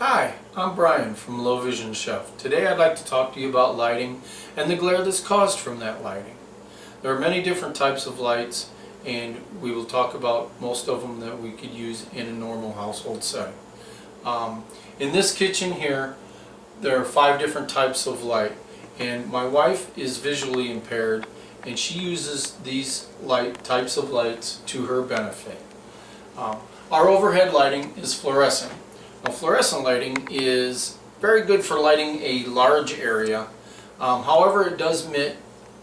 Hi, I'm Brian from Low Vision Chef. Today I'd like to talk to you about lighting and the glare that's caused from that lighting. There are many different types of lights, and we will talk about most of them that we could use in a normal household setting. In this kitchen here, there are 5 different types of light, and my wife is visually impaired, and she uses these types of lights to her benefit. Our overhead lighting is fluorescent. Now, fluorescent lighting is very good for lighting a large area. However, it does emit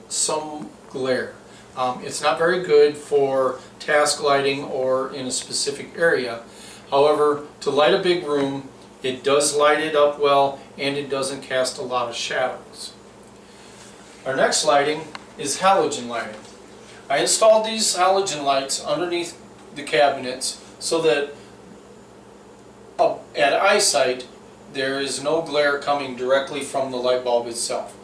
some glare. It's not very good for task lighting or in a specific area. However, to light a big room, it does light it up well, and it doesn't cast a lot of shadows. Our next lighting is halogen lighting. I installed these halogen lights underneath the cabinets so that at eyesight there is no glare coming directly from the light bulb itself.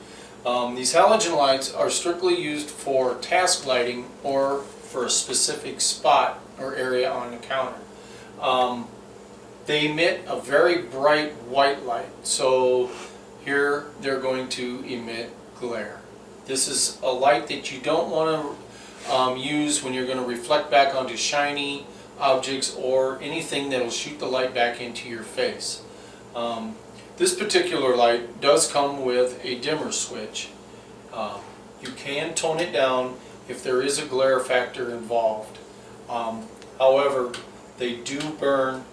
These halogen lights are strictly used for task lighting or for a specific spot or area on the counter. They emit a very bright white light, so here they're going to emit glare. This is a light that you don't want to use when you're going to reflect back onto shiny objects or anything that will shoot the light back into your face. This particular light does come with a dimmer switch. You can tone it down if there is a glare factor involved. However, they do burn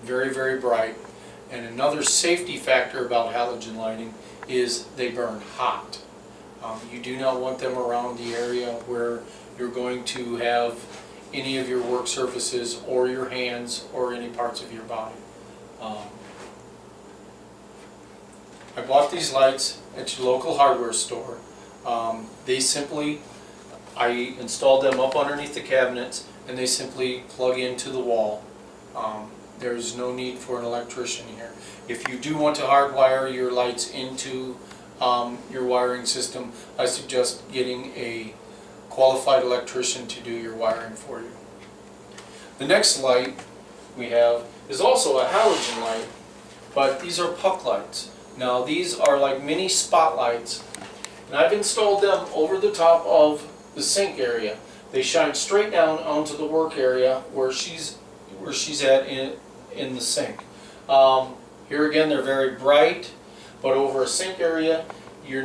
very, very bright. And another safety factor about halogen lighting is they burn hot. You do not want them around the area where you're going to have any of your work surfaces or your hands or any parts of your body. I bought these lights at your local hardware store. I installed them up underneath the cabinets, and they simply plug into the wall. There's no need for an electrician here. If you do want to hardwire your lights into your wiring system, I suggest getting a qualified electrician to do your wiring for you. The next light we have is also a halogen light, but these are puck lights. Now, these are like mini spotlights, and I've installed them over the top of the sink area. They shine straight down onto the work area where she's at in the sink. Here again, they're very bright, but over a sink area, you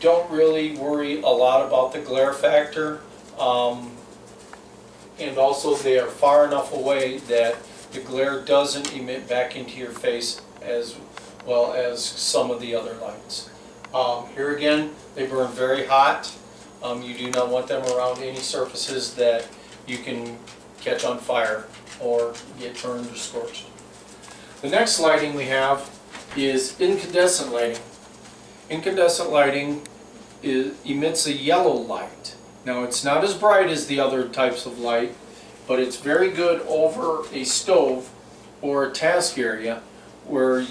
don't really worry a lot about the glare factor, and also they are far enough away that the glare doesn't emit back into your face as well as some of the other lights. Here again, they burn very hot. You do not want them around any surfaces that you can catch on fire or get burned or scorched. The next lighting we have is incandescent lighting. Incandescent lighting emits a yellow light. Now, it's not as bright as the other types of light, but it's very good over a stove or a task area where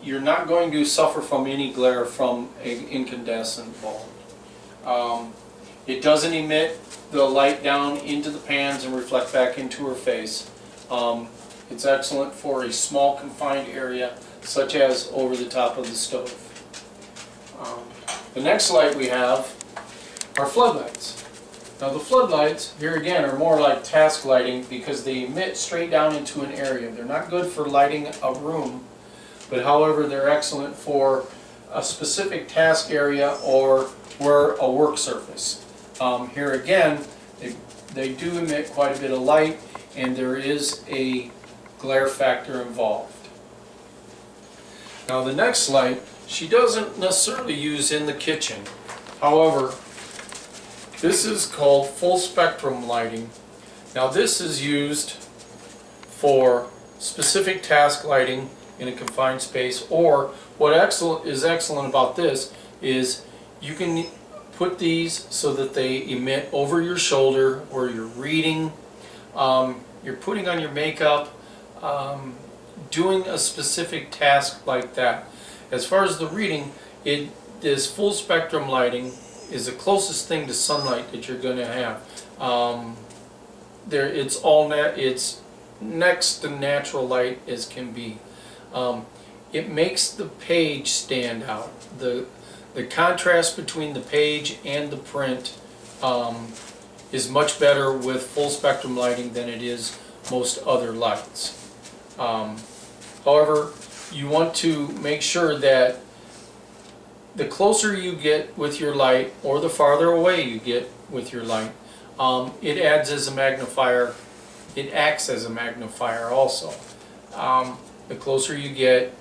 you're not going to suffer from any glare from an incandescent bulb. It doesn't emit the light down into the pans and reflect back into her face. It's excellent for a small confined area such as over the top of the stove. The next light we have are floodlights. Now, the floodlights here again are more like task lighting because they emit straight down into an area. They're not good for lighting a room, but however they're excellent for a specific task area or where a work surface. Here again, they do emit quite a bit of light, and there is a glare factor involved. Now, the next light she doesn't necessarily use in the kitchen. However, this is called full spectrum lighting. Now, this is used for specific task lighting in a confined space, or what is excellent about this is you can put these so that they emit over your shoulder where you're reading, you're putting on your makeup, doing a specific task like that. As far as the reading, this full spectrum lighting is the closest thing to sunlight that you're going to have. It's next to natural light as can be. It makes the page stand out. The contrast between the page and the print is much better with full spectrum lighting than it is most other lights. However, you want to make sure that the closer you get with your light, or the farther away you get with your light, it acts as a magnifier. It acts as a magnifier also. The closer you get,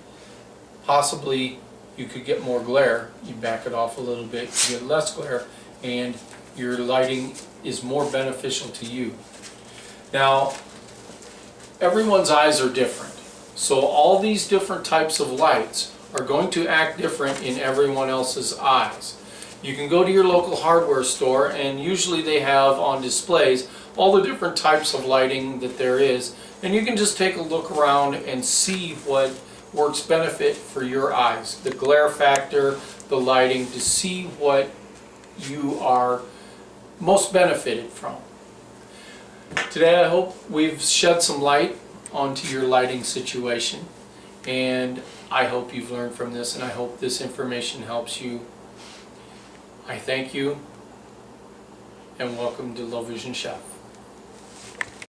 possibly you could get more glare. You back it off a little bit, you get less glare, and your lighting is more beneficial to you. Now, everyone's eyes are different. So all these different types of lights are going to act different in everyone else's eyes. You can go to your local hardware store, and usually they have on displays all the different types of lighting that there is, and you can just take a look around and see what works benefit for your eyes, the glare factor, the lighting, to see what you are most benefited from. Today I hope we've shed some light onto your lighting situation, and I hope you've learned from this, and I hope this information helps you. I thank you, and welcome to Low Vision Chef.